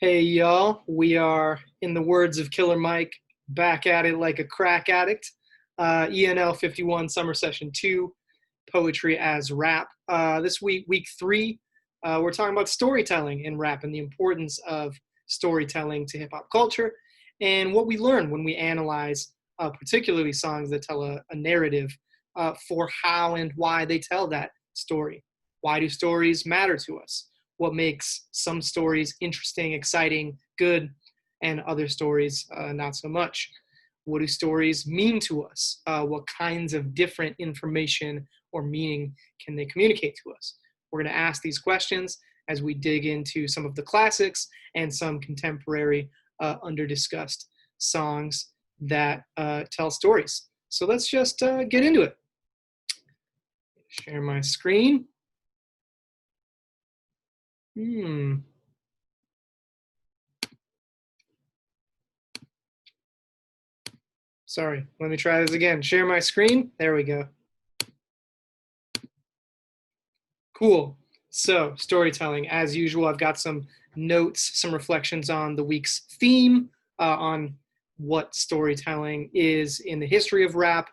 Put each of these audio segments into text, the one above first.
Hey y'all, we are, in the words of Killer Mike, back at it like a crack addict. ENL 51 Summer Session 2, Poetry as Rap. This week, week 3, we're talking about storytelling in rap and the importance of storytelling to hip hop culture and what we learn when we analyze particularly songs that tell a narrative for how and why they tell that story. Why do stories matter to us? What makes some stories interesting, exciting, good, and other stories not so much? What do stories mean to us? What kinds of different information or meaning can they communicate to us? We're going to ask these questions as we dig into some of the classics and some contemporary under-discussed songs that tell stories. So let's just get into it. Share my screen. Sorry, let me try this again. Share my screen. There we go. Cool. So, storytelling. As usual, I've got some notes, some reflections on the week's theme, on what storytelling is in the history of rap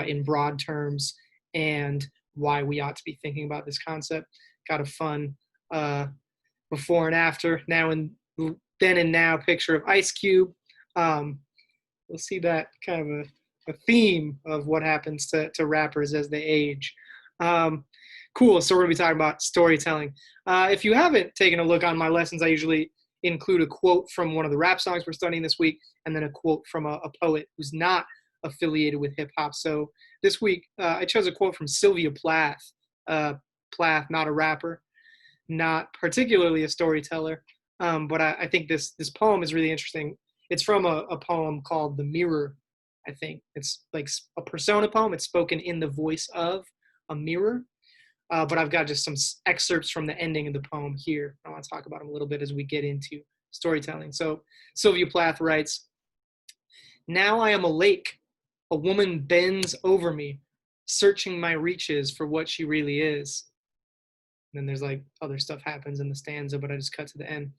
in broad terms, and why we ought to be thinking about this concept. Got a fun before and after, then and now picture of Ice Cube. We'll see that kind of a theme of what happens to rappers as they age. Cool, so we're going to be talking about storytelling. If you haven't taken a look on my lessons, I usually include a quote from one of the rap songs we're studying this week, and then a quote from a poet who's not affiliated with hip-hop. So this week, I chose a quote from Sylvia Plath. Plath, not a rapper, not particularly a storyteller, but I think this poem is really interesting. It's from a poem called The Mirror, I think. It's like a persona poem. It's spoken in the voice of a mirror. But I've got just some excerpts from the ending of the poem here. I want to talk about them a little bit as we get into storytelling. So Sylvia Plath writes, "Now I am a lake. A woman bends over me, searching my reaches for what she really is." And then there's like other stuff happens in the stanza, but I just cut to the end.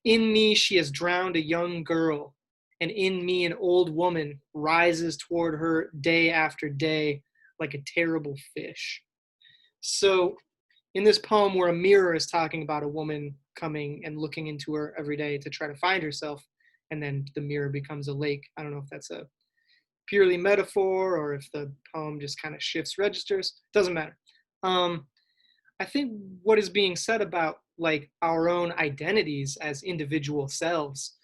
"In me she has drowned a young girl, and in me an old woman rises toward her day after day like a terrible fish." So in this poem where a mirror is talking about a woman coming and looking into her every day to try to find herself, and then the mirror becomes a lake. I don't know if that's a purely metaphor or if the poem just kind of shifts registers. Doesn't matter. I think what is being said about like our own identities as individual selves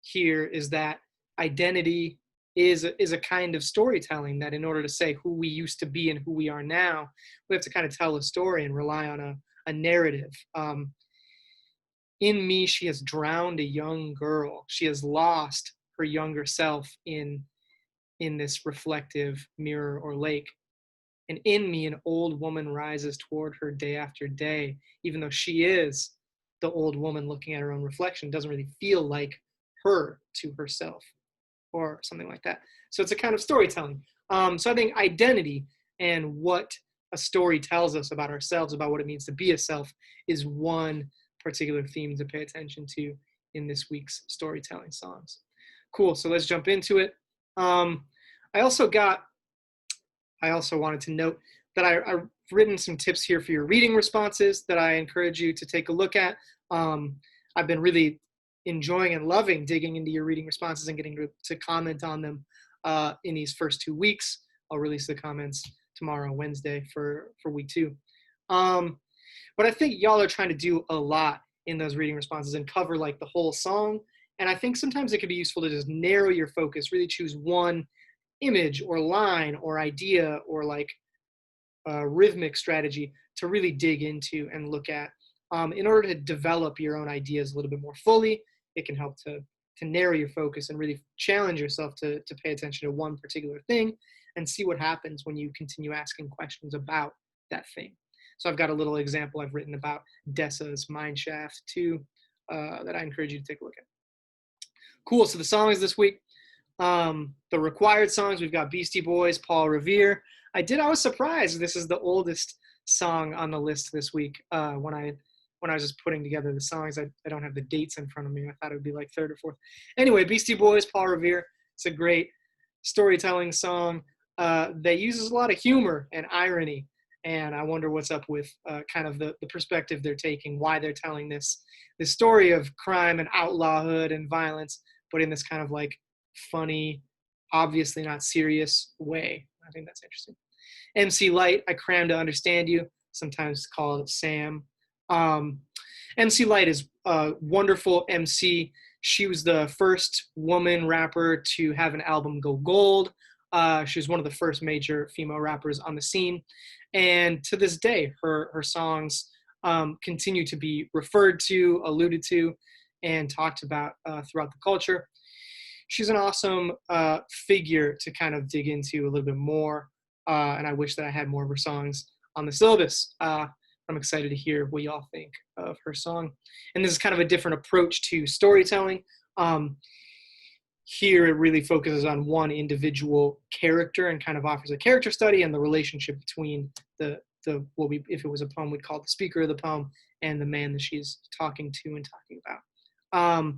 here is that identity is a kind of storytelling, that in order to say who we used to be and who we are now, we have to kind of tell a story and rely on a narrative. In me, she has drowned a young girl. She has lost her younger self in this reflective mirror or lake. And in me, an old woman rises toward her day after day, even though she is the old woman looking at her own reflection, doesn't really feel like her to herself or something like that. So it's a kind of storytelling. So I think identity and what a story tells us about ourselves, about what it means to be a self, is one particular theme to pay attention to in this week's storytelling songs. Cool, so let's jump into it. I also wanted to note that I've written some tips here for your reading responses that I encourage you to take a look at. I've been really enjoying and loving digging into your reading responses and getting to comment on them in these first 2 weeks. I'll release the comments tomorrow, Wednesday, for week 2. But I think y'all are trying to do a lot in those reading responses and cover like the whole song. And I think sometimes it can be useful to just narrow your focus, really choose one image or line or idea or like rhythmic strategy to really dig into and look at in order to develop your own ideas a little bit more fully. It can help to narrow your focus and really challenge yourself to pay attention to one particular thing and see what happens when you continue asking questions about that thing. So I've got a little example I've written about Dessa's Mineshaft too that I encourage you to take a look at. Cool, so the songs this week, the required songs, we've got Beastie Boys, Paul Revere. I was surprised this is the oldest song on the list this week when I when I was just putting together the songs. I don't have the dates in front of me. I thought it would be like third or fourth. Anyway, Beastie Boys, Paul Revere. It's a great storytelling song that uses a lot of humor and irony. And I wonder what's up with kind of the perspective they're taking, why they're telling this story of crime and outlawhood and violence, but in this kind of like funny, obviously not serious way. I think that's interesting. MC Light, I cram to understand you. Sometimes call it Sam. Um, MC Light is a wonderful MC. She was the first woman rapper to have an album go gold. She was one of the first major female rappers on the scene. And to this day, her songs continue to be referred to, alluded to, and talked about throughout the culture. She's an awesome figure to kind of dig into a little bit more. And I wish that I had more of her songs on the syllabus. I'm excited to hear what y'all think of her song. And this is kind of a different approach to storytelling. Here, it really focuses on one individual character and kind of offers a character study and the relationship between the what we, if it was a poem, we'd call it the speaker of the poem, and the man that she's talking to and talking about.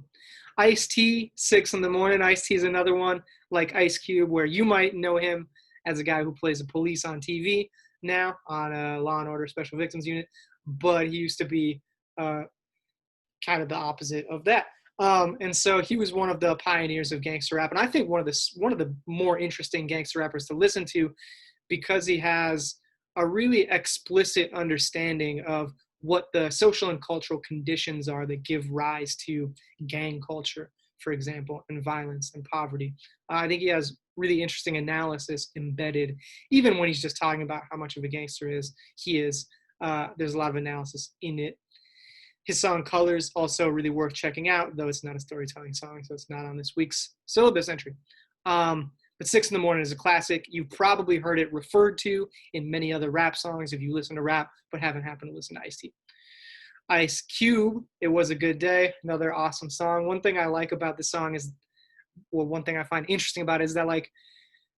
Ice-T, 6 in the morning. Ice-T is another one, like Ice Cube, where you might know him as a guy who plays a police on TV now on a Law and Order Special Victims Unit, but he used to be kind of the opposite of that. And so he was one of the pioneers of gangster rap, and I think one of the more interesting gangster rappers to listen to, because he has a really explicit understanding of what the social and cultural conditions are that give rise to gang culture, for example, and violence and poverty. I think he has really interesting analysis embedded, even when he's just talking about how much of a gangster he is. There's a lot of analysis in it. His song Colors, also really worth checking out, though it's not a storytelling song, so it's not on this week's syllabus entry. But 6 in the morning is a classic. You've probably heard it referred to in many other rap songs if you listen to rap, but haven't happened to listen to Ice-T. Ice Cube, It Was a Good Day, another awesome song. One thing I like about the song is, well, one thing I find interesting about it is that, like,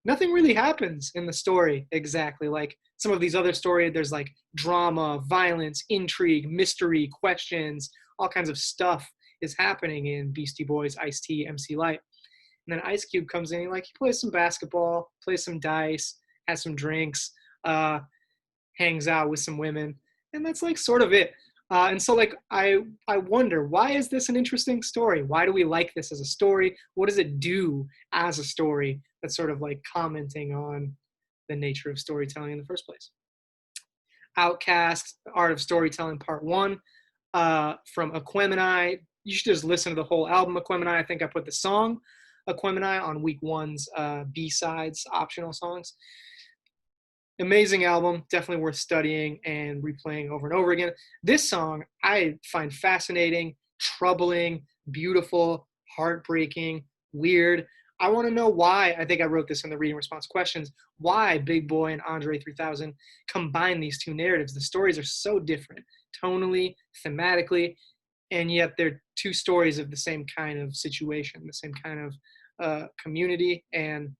nothing really happens in the story exactly. Like some of these other stories, there's like drama, violence, intrigue, mystery, questions, all kinds of stuff is happening in Beastie Boys, Ice-T, MC Light. And then Ice Cube comes in, he plays some basketball, plays some dice, has some drinks, hangs out with some women, and that's like sort of it. And so like I wonder, why is this an interesting story? Why do we like this as a story? What does it do as a story that's sort of like commenting on the nature of storytelling in the first place? Outcast, Art of Storytelling, Part 1, from Aquemini. You should just listen to the whole album, Aquemini. I think I put the song Aquemini on week 1's B-sides, optional songs. Amazing album, definitely worth studying and replaying over and over again. This song I find fascinating, troubling, beautiful, heartbreaking, weird. I want to know why, I think I wrote this in the reading response questions, why Big Boi and Andre 3000 combine these two narratives. The stories are so different, tonally, thematically, and yet they're two stories of the same kind of situation, the same kind of community, and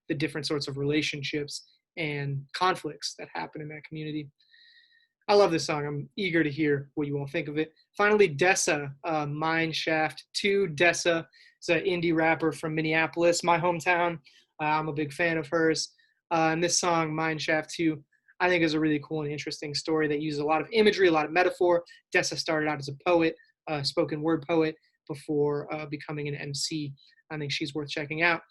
the different sorts of relationships and conflicts that happen in that community. I love this song. I'm eager to hear what you all think of it. Finally, Dessa, Mine Shaft 2. Dessa is an indie rapper from Minneapolis, my hometown. I'm a big fan of hers. And this song, Mine Shaft 2, I think is a really cool and interesting story that uses a lot of imagery, a lot of metaphor. Dessa started out as a poet, spoken word poet, before becoming an MC. I think she's worth checking out.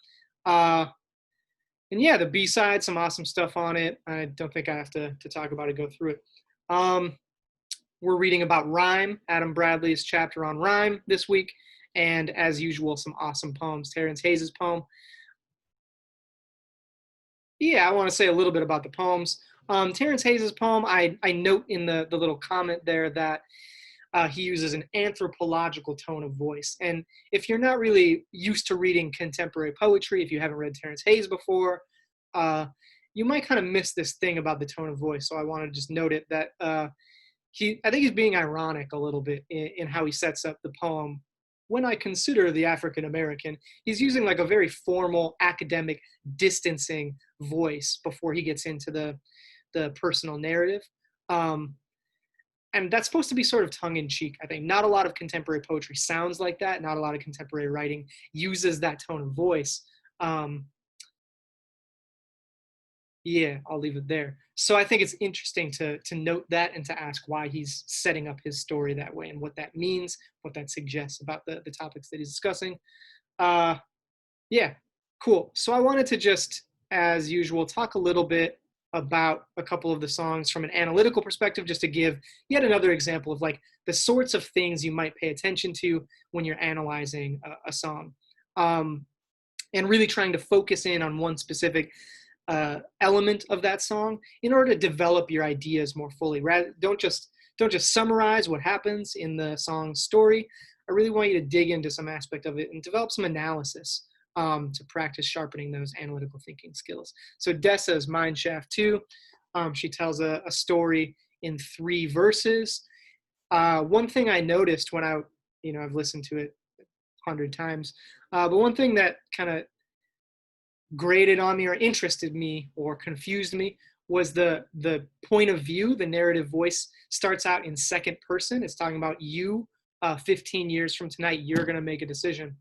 And yeah, the B-side, some awesome stuff on it. I don't think I have to talk about it, go through it. We're reading about rhyme, Adam Bradley's chapter on rhyme this week. And as usual, some awesome poems. Terrence Hayes' poem. Yeah, I want to say a little bit about the poems. Terrence Hayes' poem, I note in the little comment there that he uses an anthropological tone of voice. And if you're not really used to reading contemporary poetry, if you haven't read Terrence Hayes before, you might kind of miss this thing about the tone of voice. So I want to just note it that I think he's being ironic a little bit in how he sets up the poem. When I consider the African American, he's using like a very formal, academic, distancing voice before he gets into the personal narrative. and that's supposed to be sort of tongue-in-cheek. I think not a lot of contemporary poetry sounds like that. Not a lot of contemporary writing uses that tone of voice. Um, yeah, I'll leave it there. So I think it's interesting to note that and to ask why he's setting up his story that way and what that means, what that suggests about the topics that he's discussing. Uh, yeah, cool. So I wanted to just, as usual, talk a little bit about a couple of the songs from an analytical perspective, just to give yet another example of like the sorts of things you might pay attention to when you're analyzing a song. Um, and really trying to focus in on one specific element of that song in order to develop your ideas more fully. Rather, don't just summarize what happens in the song's story. I really want you to dig into some aspect of it and develop some analysis to practice sharpening those analytical thinking skills. So Dessa's Mine Shaft 2, she tells a story in 3 verses. One thing I noticed when I've listened to it 100 times, but one thing that kind of grated on me or interested me or confused me was the point of view. The narrative voice starts out in second person. It's talking about you, 15 years from tonight, you're going to make a decision.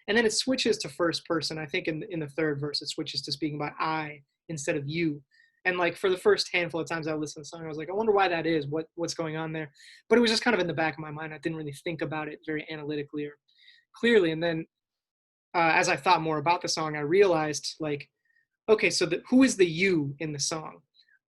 And then it switches to first person. I think in the third verse, it switches to speaking about I instead of you. And like for the first handful of times I listened to the song, I was like, I wonder why that is. What's going on there? But it was just kind of in the back of my mind. I didn't really think about it very analytically or clearly. And then as I thought more about the song, I realized like, okay, so who is the you in the song?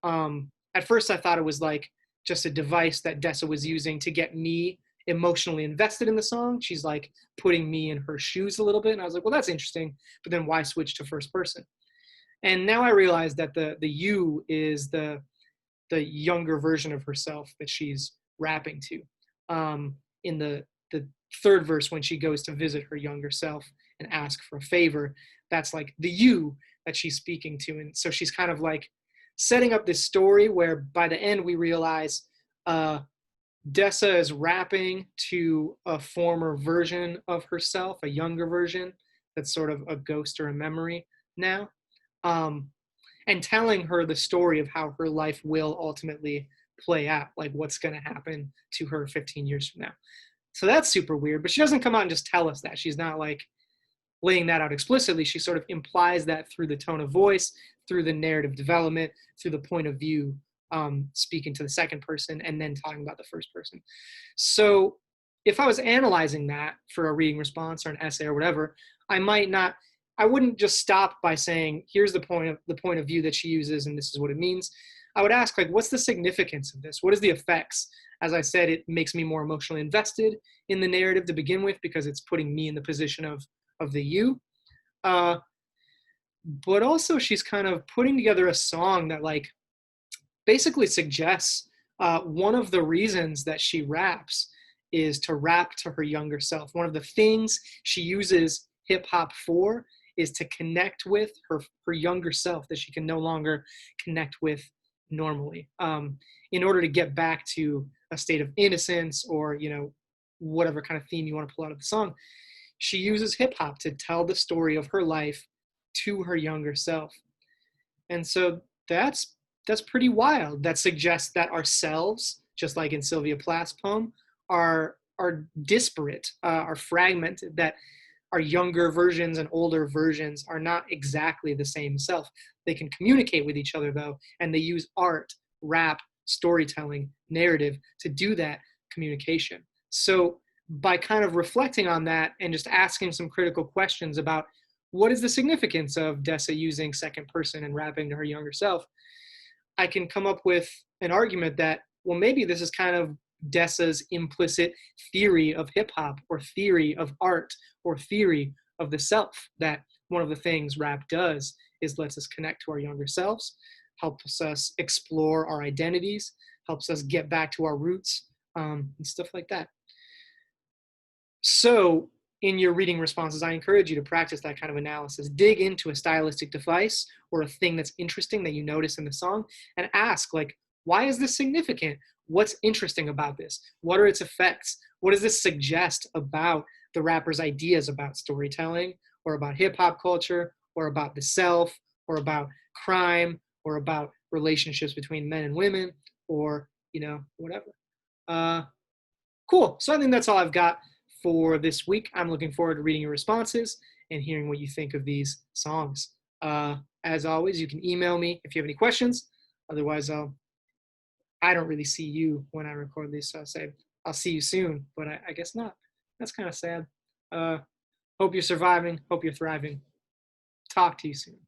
At first, I thought it was like just a device that Dessa was using to get me emotionally invested in the song. She's like putting me in her shoes a little bit, and I was like, well, that's interesting. But then why switch to first person? And now I realize that the you is the younger version of herself that she's rapping to. In the third verse, when she goes to visit her younger self and ask for a favor, that's like the you that she's speaking to. And so she's kind of like setting up this story where by the end we realize Dessa is rapping to a former version of herself, a younger version that's sort of a ghost or a memory now, um, and telling her the story of how her life will ultimately play out, like what's going to happen to her 15 years from now. So that's super weird, but she doesn't come out and just tell us that. She's not like laying that out explicitly. She sort of implies that through the tone of voice, through the narrative development, through the point of view, speaking to the second person and then talking about the first person. So if I was analyzing that for a reading response or an essay or whatever, I wouldn't just stop by saying, here's the point of view that she uses and this is what it means. I would ask, like, what's the significance of this? What is the effects? As I said, it makes me more emotionally invested in the narrative to begin with because it's putting me in the position of the you. But also she's kind of putting together a song that like basically suggests one of the reasons that she raps is to rap to her younger self. One of the things she uses hip hop for is to connect with her younger self that she can no longer connect with normally, in order to get back to a state of innocence or whatever kind of theme you want to pull out of the song. She uses hip hop to tell the story of her life to her younger self. And so that's pretty wild. That suggests that ourselves, just like in Sylvia Plath's poem, are disparate, are fragmented, that our younger versions and older versions are not exactly the same self. They can communicate with each other though, and they use art, rap, storytelling, narrative to do that communication. So by kind of reflecting on that and just asking some critical questions about what is the significance of Dessa using second person and rapping to her younger self, I can come up with an argument that, well, maybe this is kind of Dessa's implicit theory of hip hop or theory of art or theory of the self, that one of the things rap does is lets us connect to our younger selves, helps us explore our identities, helps us get back to our roots, and stuff like that. So in your reading responses, I encourage you to practice that kind of analysis. Dig into a stylistic device or a thing that's interesting that you notice in the song and ask, like, why is this significant? What's interesting about this? What are its effects? What does this suggest about the rapper's ideas about storytelling or about hip hop culture or about the self or about crime or about relationships between men and women or, whatever. Uh, cool. So I think that's all I've got for this week. I'm looking forward to reading your responses and hearing what you think of these songs. As always, you can email me if you have any questions. Otherwise, I don't really see you when I record these, so I say I'll see you soon, but I guess not. That's kind of sad. Uh, hope you're surviving. Hope you're thriving. Talk to you soon.